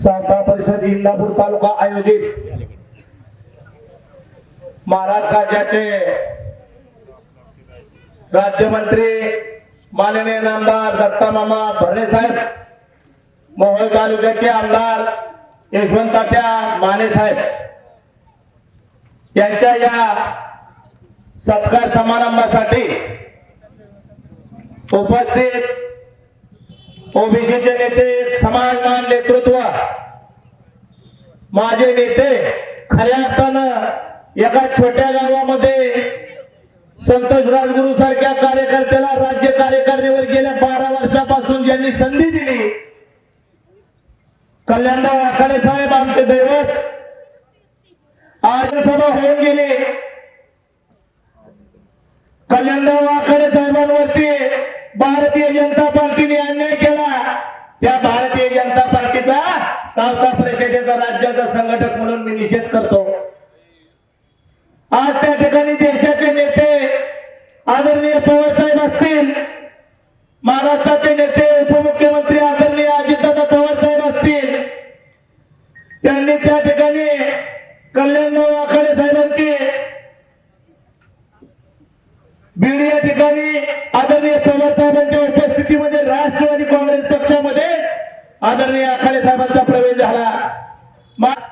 सावता परिषद इंदापूर तालुका आयोजित महाराष्ट्र राज्याचे राज्यमंत्री माननीय नामदार दत्ता मामा भरणे साहेब, मोहोळ तालुक्याचे आमदार यशवंत तात्या माने साहेब यांच्या या सत्कार समारंभासाठी उपस्थित ओबीसीचे नेते, समाजमान नेतृत्व, माझे नेते, खऱ्या अर्थानं एका छोट्या गावामध्ये संतोष राजगुरू सारख्या कार्यकर्त्याला राज्य कार्यकारिणीवर गेल्या 12 वर्षापासून ज्यांनी संधी दिली, कल्याणराव आखाडे साहेब आमचे दैवत, आज सभा होऊन गेली। कल्याणराव आखाडे साहेबांवरती भारतीय जनता पार्टीने अन्याय केला, त्या भारतीय जनता पार्टीचा सावता परिषदेचा राज्याचा संघटक म्हणून मी निषेध करतो। आज त्या ठिकाणी देशाचे नेते आदरणीय पवार साहेब असतील, महाराष्ट्राचे नेते उपमुख्यमंत्री आदरणीय अजितदादा पवार साहेब असतील, त्यांनी त्या ठिकाणी कल्याणराव आखाडे साहेबांची बीड या ठिकाणी आदरणीय पवार साहेबांच्या उपस्थितीमध्ये राष्ट्रवादी काँग्रेस पक्षामध्ये आदरणीय आखाडे साहेबांचा प्रवेश झाला,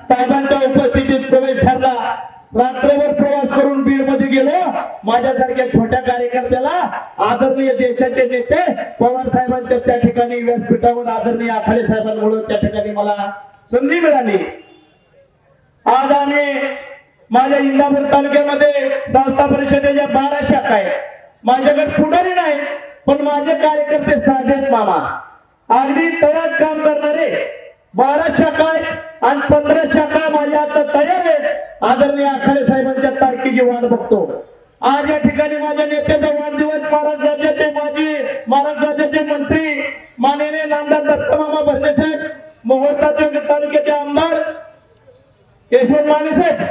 साहेबांच्या उपस्थितीत प्रवेश ठरला। रात्रभर प्रवास करून बीड मध्ये गेलो, माझ्यासारख्या छोट्या कार्यकर्त्याला आदरणीय देशाचे नेते पवार साहेबांच्या त्या ठिकाणी व्यासपीठावर आदरणीय आखाडे साहेबांमुळे त्या ठिकाणी मला संधी मिळाली। आज आम्ही माझ्या इंदापूर तालुक्यामध्ये सावता परिषदेच्या 12 शाखा आहेत। माझ्याकडे पुढारी नाही, पण माझे कार्यकर्ते साधेत मामा, अगदी तळात काम करणारे 12 शाखा आहेत आणि 15 शाखा माझ्या आता तयार आहेत। आदरणीय आखाडे साहेबांच्या तारखेची वाट बघतो। आज या ठिकाणी माझ्या नेत्याचा वाढदिवस, महाराष्ट्र राज्याचे माजी महाराष्ट्र राज्याचे मंत्री माननीय नामदार दत्ता मामा भरणे साहेब, मोहोळ तालुक्याचे आमदार यशवंत माने साहेब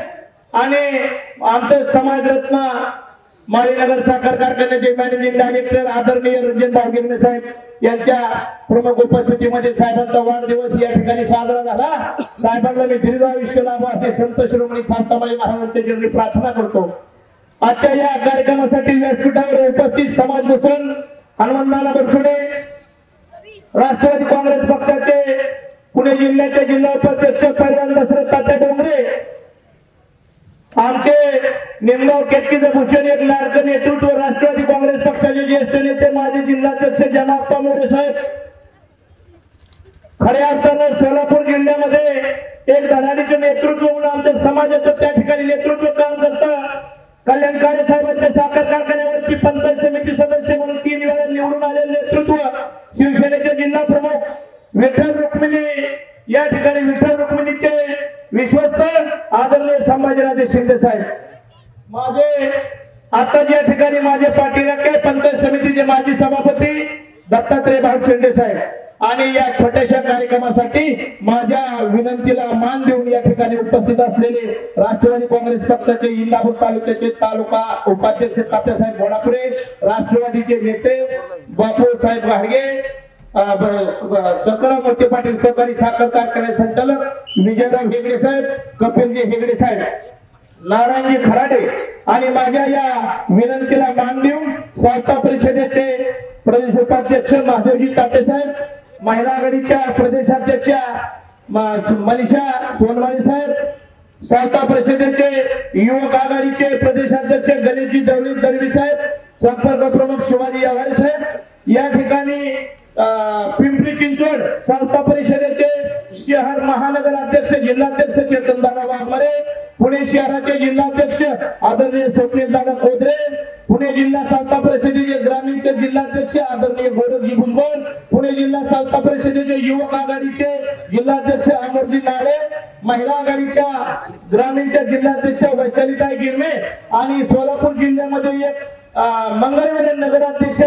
आणि आमचे समाजरत्न माळीनगर साखर कारखान्याचे मॅनेजिंग डायरेक्टर आदरणीय रंजन भावगिरणे साहेब यांच्या प्रमुख उपस्थितीमध्ये साहेबांचा वाढदिवस या ठिकाणी साजरा झाला। साहेबांना मी दीर्घ आयुष्य लाभो असे संत शिरोमणी सावतामाळी महाराजांच्या चरणी प्रार्थना करतो। आजच्या या कार्यक्रमासाठी व्यासपीठावर उपस्थित समाजभूषण हनुमंतनाना बनसोडे, राष्ट्रवादी काँग्रेस पक्षाचे पुणे जिल्ह्याचे जिल्हा उपाध्यक्ष पैलवान दशरथ तात्या डोंगरे, आमचे निमगाव केतकीचे भूषण एक लाडकं नेतृत्व राष्ट्रवादी काँग्रेस पक्षाचे ज्येष्ठ नेते माजी जिल्हाध्यक्ष जनाप्पा मोरे साहेब, खऱ्या अर्थानं सोलापूर जिल्ह्यामध्ये एक धडाडीचे नेतृत्व म्हणून आमच्या समाजाचं त्या ठिकाणी नेतृत्व काम करतं। कल्याणकारी साहेबांच्या साखर कारखान्यावरती पंचायत समिती सदस्य म्हणून 3 वेळा निवडून आलेले नेतृत्व शिवसेनेचे जिल्हा प्रमुख विठ्ठल रुक्मिणी, या ठिकाणी विठ्ठल रुक्मिणीचे विश्वस्त आदरणीय संभाजीराजे शिंदे साहेब, माझे आता या ठिकाणी माझे पाठीला काय पंचायत समितीचे माजी सभापती दत्तात्रय भाऊ शिंदे साहेब, आणि या छोट्याशा कार्यक्रमासाठी माझ्या विनंतीला मान देऊन या ठिकाणी उपस्थित असलेले राष्ट्रवादी काँग्रेस पक्षाचे इंदापूर तालुक्याचे तालुका उपाध्यक्ष तात्यासाहेब घोडापुरे, राष्ट्रवादीचे नेते बापू साहेब घाडगे, सकराव मोठे पाटील सहकारी साखर कारखाने संचालक विजयराव हेगडे साहेब, कपिलजी हेगडे साहेब, नारायणजी खराडे आणि माझ्या या विनंतीला मान देऊन सावता परिषदेचे प्रदेश उपाध्यक्ष महादेवजी ताते साहेब, महिला आघाडीच्या प्रदेशाध्यक्षा मनीषा सोनवाणी साहेब, सावता परिषदेचे युवक आघाडीचे प्रदेशाध्यक्ष गणेशजी दळवी साहेब, संपर्क प्रमुख शिवाजी आव्हाड साहेब, या ठिकाणी पिंपरी चिंचवड सावता परिषदेचे शहर महानगर अध्यक्ष जिल्हाध्यक्ष चेतनदादा वाघमारे, पुणे शहराचे जिल्हाध्यक्ष आदरणीय स्वप्नीलदादा खोदरे, पुणे जिल्हा सावता परिषदेचे ग्रामीणचे जिल्हाध्यक्ष आदरणीय गोरखजी भुजबळ, पुणे जिल्हा सावता परिषदेचे युवक आघाडीचे जिल्हाध्यक्ष अमरजी नाळे, महिला आघाडीच्या ग्रामीणच्या जिल्हाध्यक्ष वैशालीताई गिरमे आणि सोलापूर जिल्ह्यामध्ये एक मंगळवेढा नगराध्यक्ष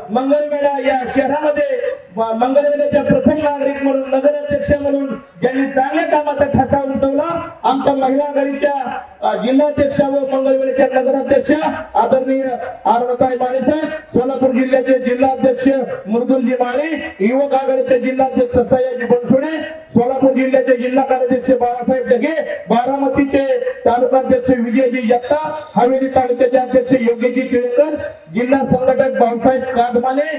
मंगळवेढा या शहरामध्ये मंगळवेढ्याच्या प्रथम नागरिक म्हणून नगराध्यक्ष म्हणून ज्यांनी चांगल्या कामाचा ठसा उमटवला, आमच्या महिला आघाडीच्या जिल्हाध्यक्ष व मंगळवेढ्याच्या नगराध्यक्ष आदरणीय आरुणताई माळे साहेब, सोलापूर जिल्ह्याचे जिल्हाध्यक्ष मृदुलजी माळे, युवक आघाडीचे जिल्हाध्यक्ष सयाजी बनसोडे, सोलापूर सोलापूर जिल्ह्याचे जिल्हा कार्याध्यक्ष बाळासाहेब ढगे, बारामतीचे तालुकाध्यक्ष विजयजी जगताप, हवेली तालुक्याचे अध्यक्ष योगेशजी टिळकर, जिल्हा संघटक भाऊसाहेब कादमाने,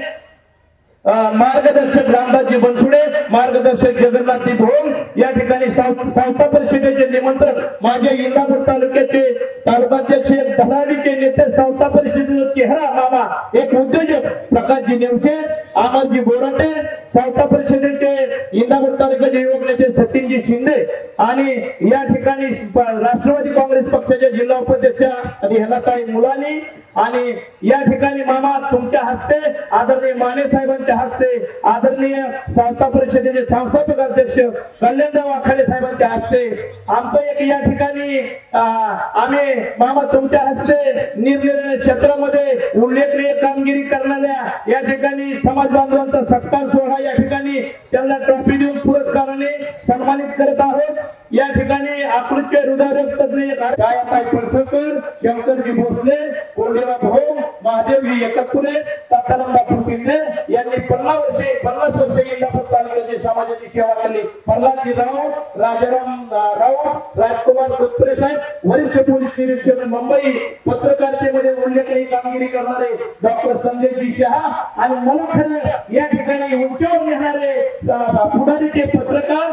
मार्गदर्शक रामदासजी बनसुडे, मार्गदर्शक जगन्नाथजी भोग, या ठिकाणी संस्था परिषदेचे निमंत्रक माझे इंदापूर तालुक्याचे तालुकाध्यक्ष धराडीचे नेते, संस्था परिषदेचा चेहरा मामा एक उद्योजक प्रकाशजी नेवसे, अमरजी बोराटे, संस्था परिषदेचे इंदापूर तालुक्याचे युवक नेते सचिनजी शिंदे आणि या ठिकाणी राष्ट्रवादी काँग्रेस पक्षाचे जिल्हा उपाध्यक्ष हेलाताई मुलानी आणि या ठिकाणी मामा तुमच्या हस्ते आदरणीय माने साहेबांच्या हस्ते आदरणीय संस्था परिषदेचे संस्थापक अध्यक्ष कल्याणराव आखाडे साहेबांच्या हस्ते आमचं एक या ठिकाणी आम्ही मामा तुमच्या हस्ते निरनिराळ्या क्षेत्रामध्ये उल्लेखनीय कामगिरी करणाऱ्या या ठिकाणी समाज बांधवांचा सत्कार सोहळा या ठिकाणी त्यांना ट्रॉफी देऊन पुरस्काराने सन्मानित करत आहोत। या ठिकाणी आकृत्य हृदयरोग तज्ञ छायाताई पडसळकर, शंकरजी भोसले, कोंडेराव भाऊ, महादेवजी एकतपुरे, ताताराम शिंदे यांनी 50 वर्षे इंदापूर तालुक्याच्या समाजाची सेवा केली। प्रल्हादजी राऊत, राजाराम राऊत, राजकुमार कोतपरे साहेब, वरिष्ठ पोलीस निरीक्षक मुंबई, पत्रकारितेमध्ये उल्लेखनीय कामगिरी करणारे डॉक्टर संजयजी शहा आणि मला खरं या ठिकाणी उंचावर नेणारे पुढारीचे पत्रकार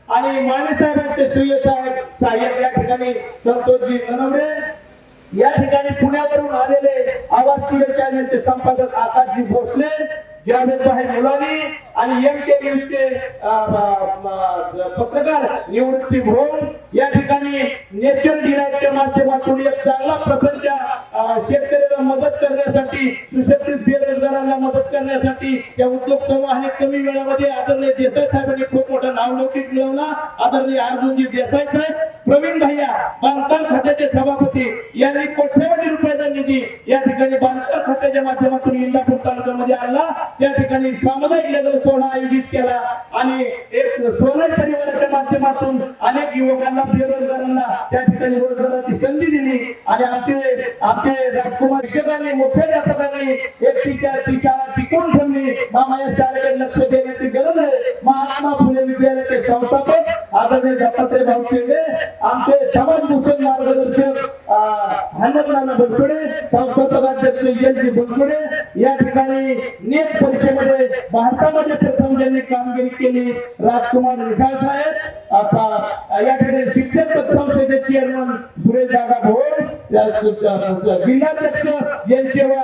आणि माने साहेबांचे सहाय्यक या ठिकाणी संतोषजी ननवरे, या ठिकाणी पुण्यावरून आलेले आवाज टीव्ही चॅनलचे संपादक आकाशजी भोसले, जावेद भाई मुलानी आणि एमके न्यूजचे पत्रकार निवृत्ती भोग, या ठिकाणी नेचर डिलाईटच्या माध्यमातून एक चांगला प्रपंच शेतकऱ्याला मदत करण्यासाठी, सुशिक्षित बेरोजगारांना मदत करण्यासाठी या उद्योग समूहाने कमी वेळामध्ये आदरणीय देसाई साहेबांनी खूप मोठा नावलौकिक मिळवला। आदरणीय अर्जुनजी देसाई साहेब, प्रवीण भैया बांधकाम खात्याचे सभापती यांनी कोट्यवधी रुपयाचा निधी या ठिकाणी बांधकाम खात्याच्या माध्यमातून इंदापूर तालुक्यामध्ये आणला। त्या ठिकाणी सामुदायिक लग्न सोहळा आयोजित केला आणि एक सोनल परिवाराच्या माध्यमातून अनेक युवकांना बेरोजगारांना त्या ठिकाणी रोजगाराची संधी दिली आणि आमचे राजकुमार शिक्षकांनी मुख्याध्यापकांनी एक ती शाळा टिकवून ठेवली। मामा या शाळेकडे लक्ष देण्याची गरज आहे। महात्मा फुले विद्यालयाचे संस्थापक आदरणीय दत्तात्रय भाऊ शिंदे, आमचे समाजभूषण मार्गदर्शक हनुमंत बनसोडे, संस्थापक अध्यक्ष एलजी बनसोडे, या ठिकाणी नेट परीक्षेमध्ये भारतामध्ये प्रथम ज्यांनी कामगिरी केली राजकुमार विशाल साहेब, या ठिकाणी शिक्षक संस्थेचे चेअरमन सुरेश दादा भोळ, जिल्हाध्यक्ष जनसेवा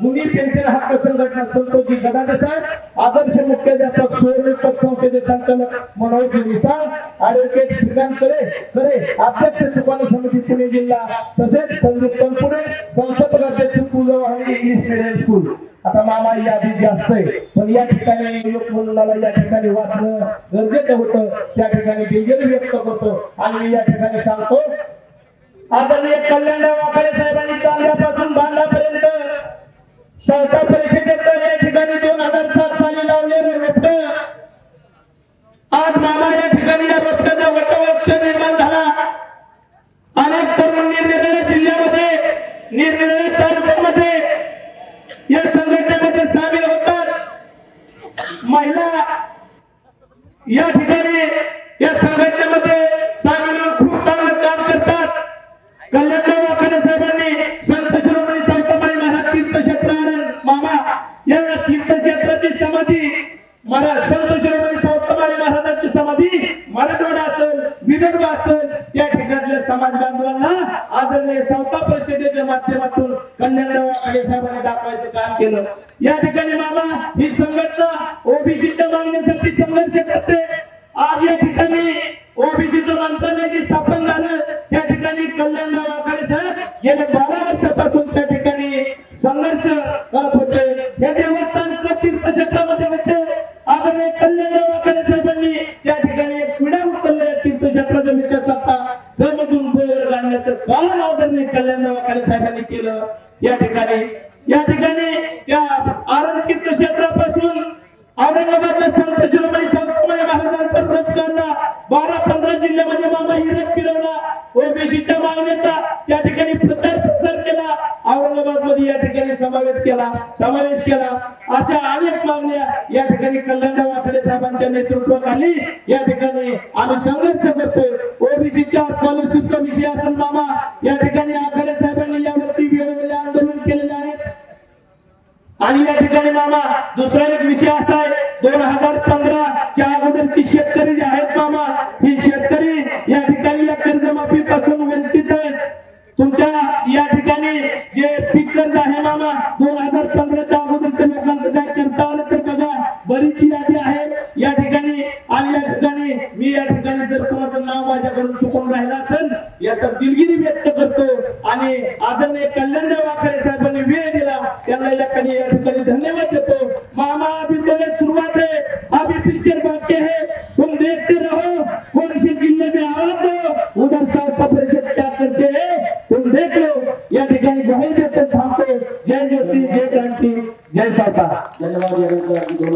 जुनी पेन्शन हक्क संघटना संतोषजी गदादे साहेब, आदर्श मुख्याध्यापक सुवर्णपद संस्थेचे संचालक मनोज विशाल, ऍडव्होकेट श्रीकांत करे, अध्यक्ष सुकाणू समिती पुणे जिल्हा, तसेच संदीप तनपुरे, संस्थापक अध्यक्ष पूजावाहिनी इंग्लिश मीडियम स्कूल। आता मामा यादी जास्त आहे पण या ठिकाणी लोक म्हणून या ठिकाणी वाचणं गरजेचं होतं, त्या ठिकाणी दिलगिरी व्यक्त करतो आणि मी या ठिकाणी सांगतो आदरणीय कल्याणराव आखाडे साहेबांनी चांगल्यापासून बांधापर्यंत संस्था परिषदेचं या ठिकाणी 2007 साली लावलेलं रोपट आज मामा या ठिकाणी या रोपट्याचा वटवृक्ष निर्माण झाला। अनेक तरुण निरनिराळ्या जिल्ह्यामध्ये निरनिराळ्या तालुक्यामध्ये या संघटनेमध्ये सामील होतात। महिला या ठिकाणी या संघटनेमध्ये सामील होऊन खूप चांगलं काम करतात। कल्याणराव आखाडे साहेबांनी संत शिरोमणी संतमाई महाराज तीर्थक्षेत्र मामा या तीर्थक्षेत्राची समाधी संत शिरोमणी संतमाई महाराजांची समाधी मराठवाडा असेल विदर्भ असेल या ठिकाणच्या समाज बांधवांना आदरणीय संस्था परिषदेच्या माध्यमातून कल्याणराव आखाडे साहेबांनी दाखवायचं काम केलं। या ठिकाणी मामा ही संघटना ओबीसीच्या मागणीसाठी संघर्ष करते। आज या ठिकाणी ओबीसीचं मंत्रालय जे स्थापन झालं त्या ठिकाणी कल्याणराव आखाडे साहेब गेल्या 12 वर्षापासून त्या ठिकाणी संघर्ष करत होते। हे देवस्थान तीर्थक्षेत्रामध्ये होते। आदरणीय कल्याणराव आखाडे साहेबांनी त्या ठिकाणी एक पिढा उचलल्या तीर्थक्षेत्राच्या विकासाचा त्यामधून बोर घालण्याचं काम आदरणीय कल्याणराव आखाडे साहेबांनी केलं। या ठिकाणी त्या आरण तीर्थक्षेत्रापासून औरंगाबादला संत शिरोमणी संतमाई महाराजांचा रथ काढला। 12-15 जिल्ह्यामध्ये मामा ही रथ फिरवला। ओबीसीच्या मागणीचा त्या ठिकाणी प्रचार प्रसार केला, औरंगाबाद मध्ये या ठिकाणी समावेश केला अशा अनेक मागण्या या ठिकाणी कल्याणराव आखाडे साहेबांच्या नेतृत्वाखाली या ठिकाणी आम्ही संघर्ष करतोय। ओबीसीच्या स्कॉलरशिपचा विषय असेल मामा, या ठिकाणी आखाडे साहेबांनी यावरती वेगवेगळे आंदोलन केलेले आहेत। आणि या ठिकाणी मामा दुसरा एक विषय असा आहे, 2015 च्या अगोदरची शेतकरी जे आहेत मामा, ही शेतकरी या ठिकाणी या कर्जमाफी पासून वंचित आहेत। तुमच्या या ठिकाणी जे पीक कर्ज आहे मामा 2015 च्या अगोदरच्या लोकांचं काय करता आलं तर बघा, बरीच यादी आहे या ठिकाणी। आणि या ठिकाणी मी या ठिकाणी जर कोणाचं नाव माझ्याकडून चुकून राहिलं असेल या तर दिलगिरी व्यक्त करतो आणि आदरणीय कल्याणराव आखाडे साहेबांनी वेळ दिला त्यांना या ठिकाणी धन्यवाद देतो। मामा अभी तो ये शुरुआत है, अभी पिक्चर बाकी है, तुम देखते रहो, कौन से जिले में आवाज दो, उधर साउथ परिषद क्या करते हैं तुम देख लो। या ठिकाणी ग्वाही देतो, थांबतो। जय ज्योती, जय क्रांती, जय सावता। धन्यवाद।